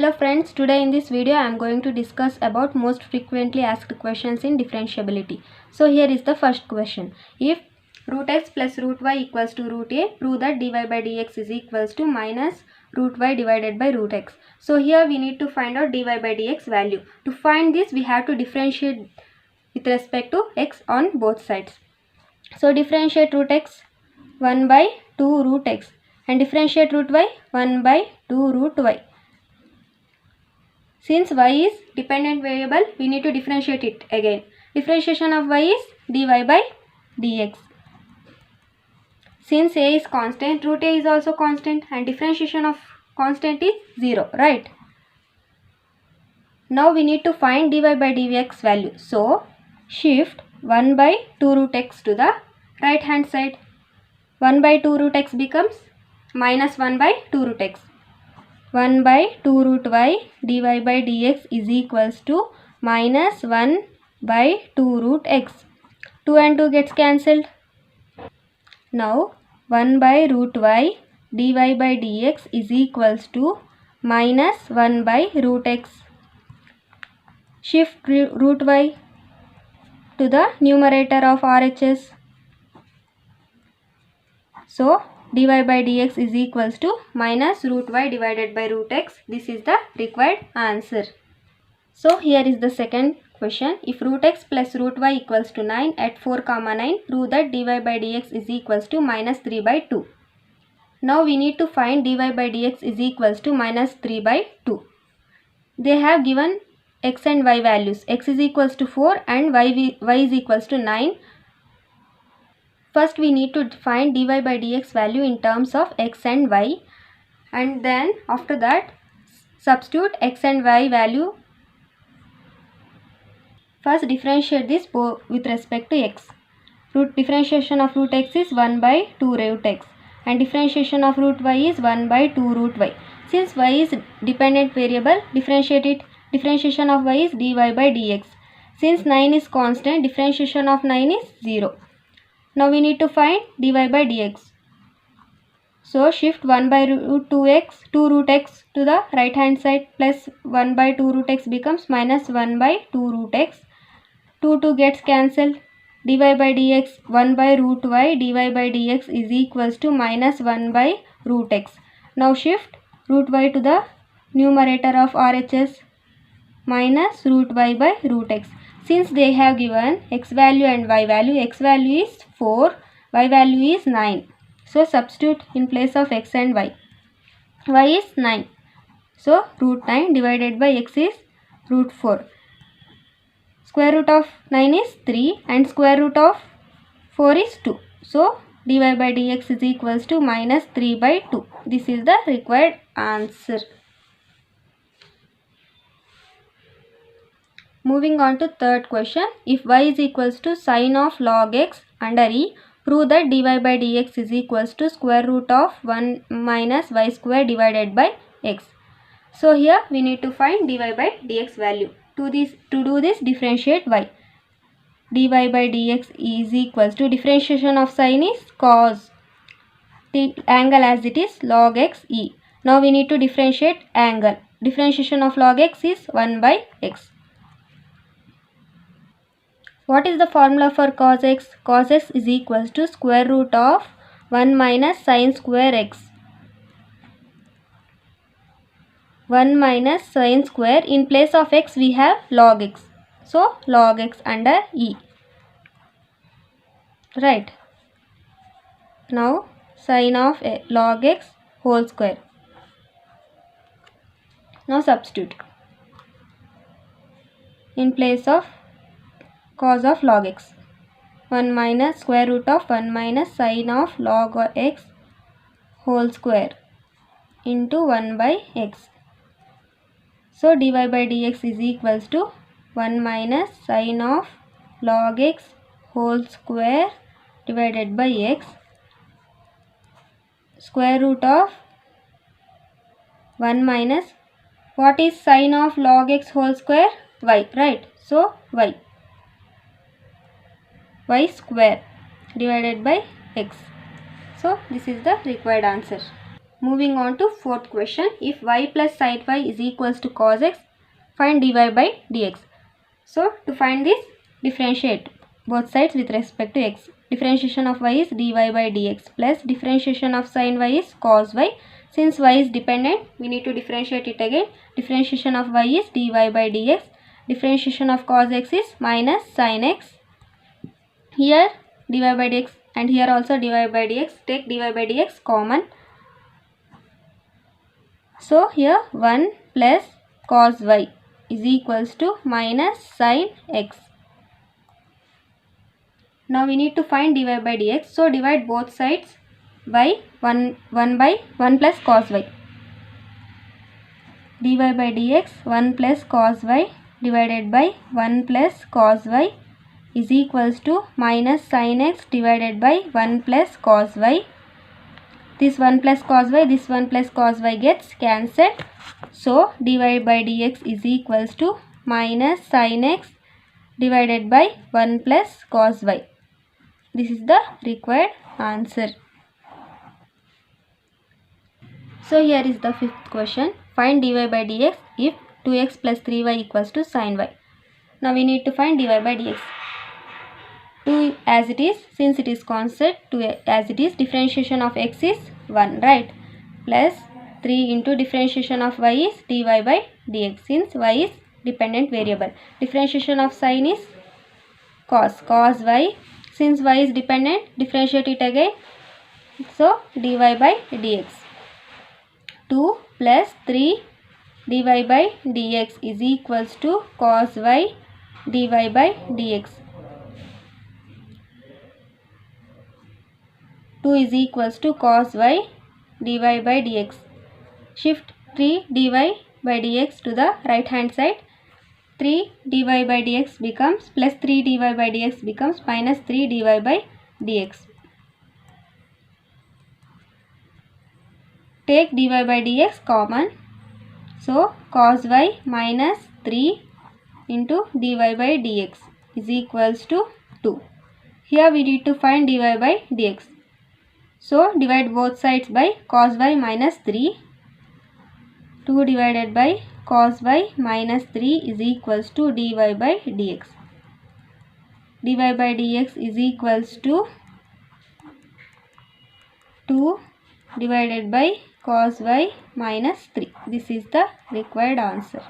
Hello friends, today in this video I am going to discuss about most frequently asked questions in differentiability. So here is the first question. If root x plus root y equals to root a, prove that dy by dx is equals to minus root y divided by root x. So here we need to find out dy by dx value. To find this we have to differentiate with respect to x on both sides. So differentiate root x 1 by 2 root x and differentiate root y 1 by 2 root y. Since y is dependent variable, we need to differentiate it again. Differentiation of y is dy by dx. Since a is constant, root a is also constant and differentiation of constant is 0, right? Now we need to find dy by dx value. So, shift 1 by 2 root x to the right hand side. 1 by 2 root x becomes minus 1 by 2 root x. 1 by 2 root y dy by dx is equals to minus 1 by 2 root x. 2 and 2 gets cancelled. Now 1 by root y dy by dx is equals to minus 1 by root x. Shift root y to the numerator of RHS. So dy by dx is equals to minus root y divided by root x. This is the required answer. So here is the second question. If root x plus root y equals to 9 at 4, 9, prove that dy by dx is equals to minus 3 by 2. Now we need to find dy by dx is equals to minus 3 by 2. They have given x and y values. X is equals to 4 and y is equals to 9. First we need to find dy by dx value in terms of x and y, and then after that substitute x and y value. First differentiate this with respect to x. Differentiation of root x is 1 by 2 root x and differentiation of root y is 1 by 2 root y. Since y is dependent variable, differentiate it. Differentiation of y is dy by dx. Since 9 is constant, differentiation of 9 is 0. Now we need to find dy by dx. So shift 1 by root 2 root x to the right hand side, plus 1 by 2 root x becomes minus 1 by 2 root x. 2 gets cancelled. Dy by dx 1 by root y dy by dx is equals to minus 1 by root x. Now shift root y to the numerator of RHS, minus root y by root x. Since they have given x value and y value, x value is 4, y value is 9. So substitute in place of x and y. Y is 9. So root 9 divided by x is root 4. Square root of 9 is 3 and square root of 4 is 2. So dy by dx is equals to minus 3 by 2. This is the required answer. Moving on to third question. If y is equals to sine of log x under e, prove that dy by dx is equals to square root of 1 minus y square divided by x. So here we need to find dy by dx value. To do this, differentiate y. Dy by dx is equals to differentiation of sine is cos. The angle as it is log x e. Now we need to differentiate angle. Differentiation of log x is 1 by x. What is the formula for cos x? Cos x is equals to square root of 1 minus sine square x. 1 minus sine square. In place of x we have log x. So log x under e. Right. Now sine of log x whole square. Now substitute. In place of cos of log x, 1 minus square root of 1 minus sine of log x whole square into 1 by x. So dy by dx is equals to 1 minus sine of log x whole square divided by x, square root of 1 minus, what is sine of log x whole square? Y, right? So y square divided by x. So this is the required answer. Moving on to fourth question. If y plus sin y is equals to cos x, find dy by dx. So to find this, differentiate both sides with respect to x. Differentiation of y is dy by dx plus differentiation of sin y is cos y. Since y is dependent, we need to differentiate it again. Differentiation of y is dy by dx. Differentiation of cos x is minus sin x. Here dy by dx and here also dy by dx. Take dy by dx common. So here 1 plus cos y is equals to minus sin x. Now we need to find dy by dx. So divide both sides by 1 by 1 plus cos y. dy by dx 1 plus cos y divided by 1 plus cos y is equals to minus sin x divided by 1 plus cos y. This 1 plus cos y, this 1 plus cos y gets cancelled. So dy by dx is equals to minus sin x divided by 1 plus cos y. This is the required answer. So here is the fifth question. Find dy by dx if 2x plus 3y equals to sin y. Now we need to find dy by dx. 2 as it is, since it is constant, 2 as it is, differentiation of x is 1, right? Plus 3 into differentiation of y is dy by dx, since y is dependent variable. Differentiation of sin is cos y. Since y is dependent, differentiate it again. So dy by dx. 2 plus 3 dy by dx is equals to cos y dy by dx. 2 is equals to cos y dy by dx. Shift 3 dy by dx to the right hand side. 3 dy by dx becomes plus 3 dy by dx becomes minus 3 dy by dx. Take dy by dx common. So cos y minus 3 into dy by dx is equals to 2. Here we need to find dy by dx. So divide both sides by cos y minus 3. 2 divided by cos y minus 3 is equals to dy by dx. dy by dx is equals to 2 divided by cos y minus 3. This is the required answer.